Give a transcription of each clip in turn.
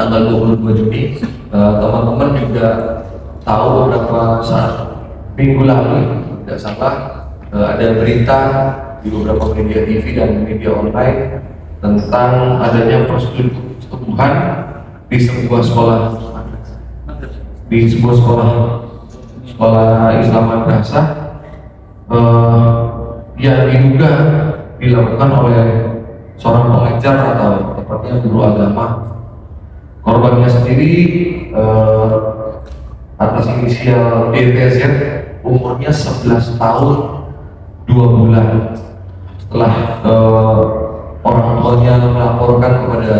tanggal 22 Juni. Teman-teman juga tahu beberapa saat minggu lalu, tidak salah, ada berita di beberapa media TV dan media online tentang adanya persetubuhan di sebuah sekolah Islam madrasah yang diduga dilakukan oleh seorang pengajar atau tepatnya guru agama. Korbannya sendiri atas inisial DTZ, umurnya 11 tahun 2 bulan. Setelah orang tuanya melaporkan kepada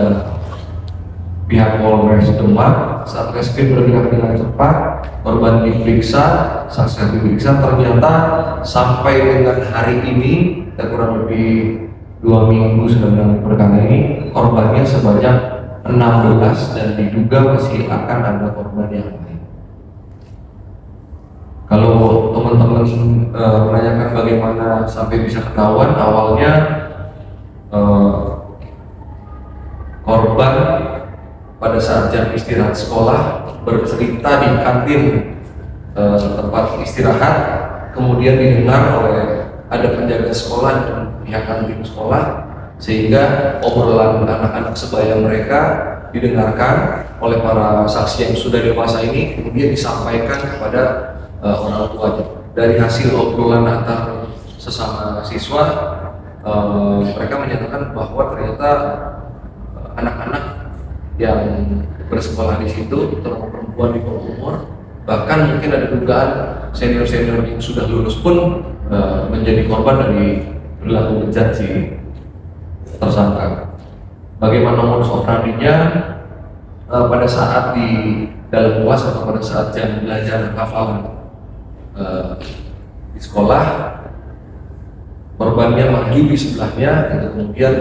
pihak Polres Demak, Satreskrim bergerak dengan cepat, korban diperiksa, saksi diperiksa, ternyata sampai dengan hari ini, kurang lebih 2 minggu sudah menangani perkara ini, korbannya sebanyak 16 dan diduga masih akan ada korban yang lain. Kalau teman-teman menanyakan bagaimana sampai bisa ketahuan, awalnya korban pada saat jam istirahat sekolah bercerita di kantin tempat istirahat, kemudian didengar oleh ada penjaga sekolah dan pihak kantin sekolah, sehingga obrolan anak-anak sebaya mereka didengarkan oleh para saksi yang sudah dewasa ini, kemudian disampaikan kepada orang tuanya. Dari hasil obrolan antar sesama siswa, mereka menyatakan bahwa ternyata anak-anak yang bersekolah di situ, terutama perempuan di bawah umur, bahkan mungkin ada dugaan senior-senior yang sudah lulus pun menjadi korban dari perilaku bejat si tersangka. Bagaimana modus operandinya? Pada saat di dalam kelas atau pada saat jam belajar hafalan di sekolah, korbannya maju di sebelahnya, kemudian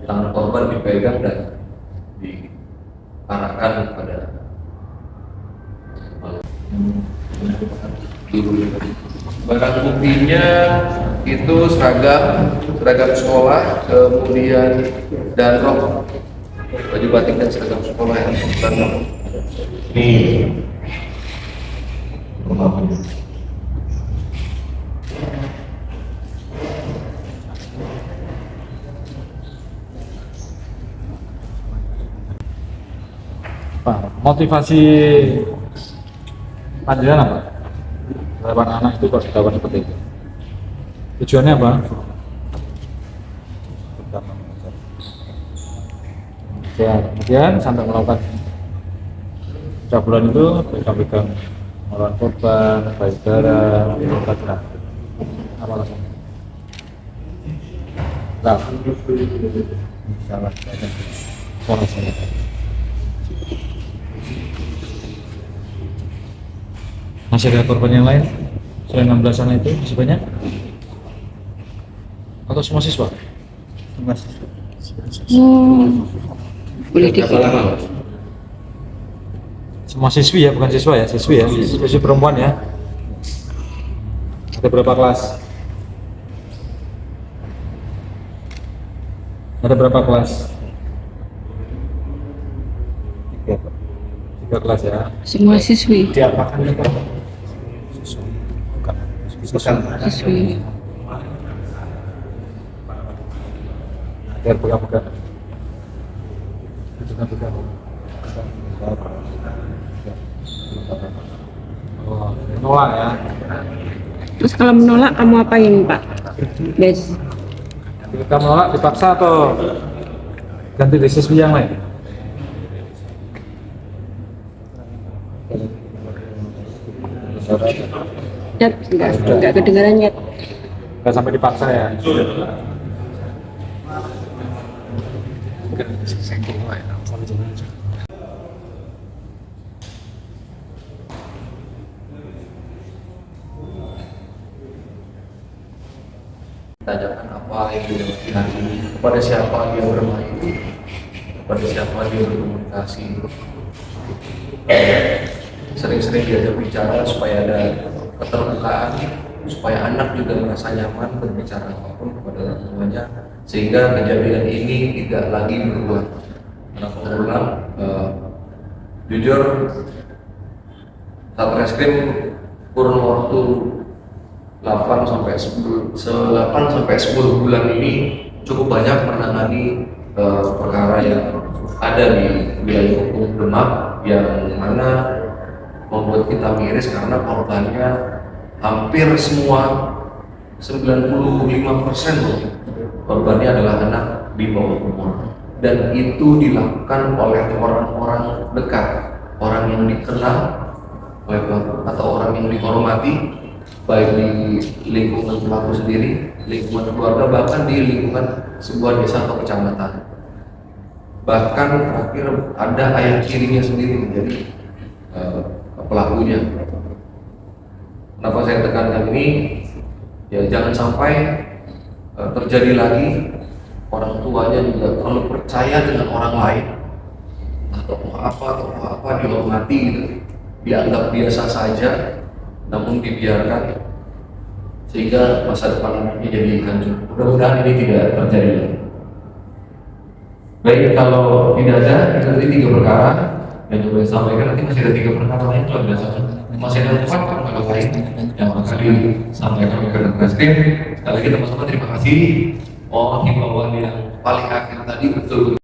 tangan korban dipegang dan diarahkan kepada barang buktinya itu seragam sekolah, kemudian dan rok, baju batik dan seragam sekolah yang standar. Nih, Pak, motivasi panjenengan apa? Terhadap anak itu kok dilakukan seperti itu? Tujuannya apa? Ya, kemudian sampai melakukan cabulan itu pegang melawan korban, baik darah, apa alasannya? Nah, salah. Masih ada korban yang lain selain 16-an itu masih banyak? Atau semua siswa? Semua siswa. Boleh dikit. Semua siswi ya, bukan siswa ya, siswi ya, siswi perempuan ya. Ada berapa kelas? Ada berapa kelas? 3 kelas ya. Semua siswi. Diapakan itu? Siswi. Biar pegang-pegang. Oh, menolak ya. Terus kalau menolak kamu apain, Pak? Guys. Ketika menolak dipaksa atau ganti di siswi yang lain? Nyet, enggak kedengaran nyet. Nggak sampai dipaksa ya? Tanyakan apa yang dilewati hari ini, kepada siapa dia bermain, kepada siapa dia berkomunikasi. Sering-sering diajak bicara supaya ada keterbukaan, supaya anak juga merasa nyaman berbicara apapun kepada orang tuanya, sehingga kejadian ini tidak lagi berulang. Karena berulang Jujur, Satreskrim kurun waktu 8 sampai 10 bulan ini cukup banyak menangani perkara yang ada di wilayah hukum Demak, yang mana membuat kita miris karena korbannya hampir semua 95% korbannya adalah anak di bawah umur, dan itu dilakukan oleh orang-orang dekat, orang yang dikenal oleh pelaku atau orang yang dihormati, baik di lingkungan pelaku sendiri, lingkungan keluarga, bahkan di lingkungan sebuah desa atau kecamatan. Bahkan terakhir ada ayah tirinya sendiri menjadi pelakunya. Kenapa saya tekankan ini? Ya, jangan sampai terjadi lagi orang tuanya juga terlalu percaya dengan orang lain, tokoh apa dihormati gitu, dianggap biasa saja, namun dibiarkan sehingga masa depan anaknya jadi hancur. Mudah-mudahan ini tidak terjadi lagi. Baik, kalau tidak ada, itu tadi 3 perkara yang boleh sampaikan. Nanti masih ada 3 perkara lain, kalau biasanya masih ada 4 perkara lain yang akan disampaikan oleh Satreskrim. Sekali lagi teman-teman, terima kasih. Himbauan yang paling akhir tadi betul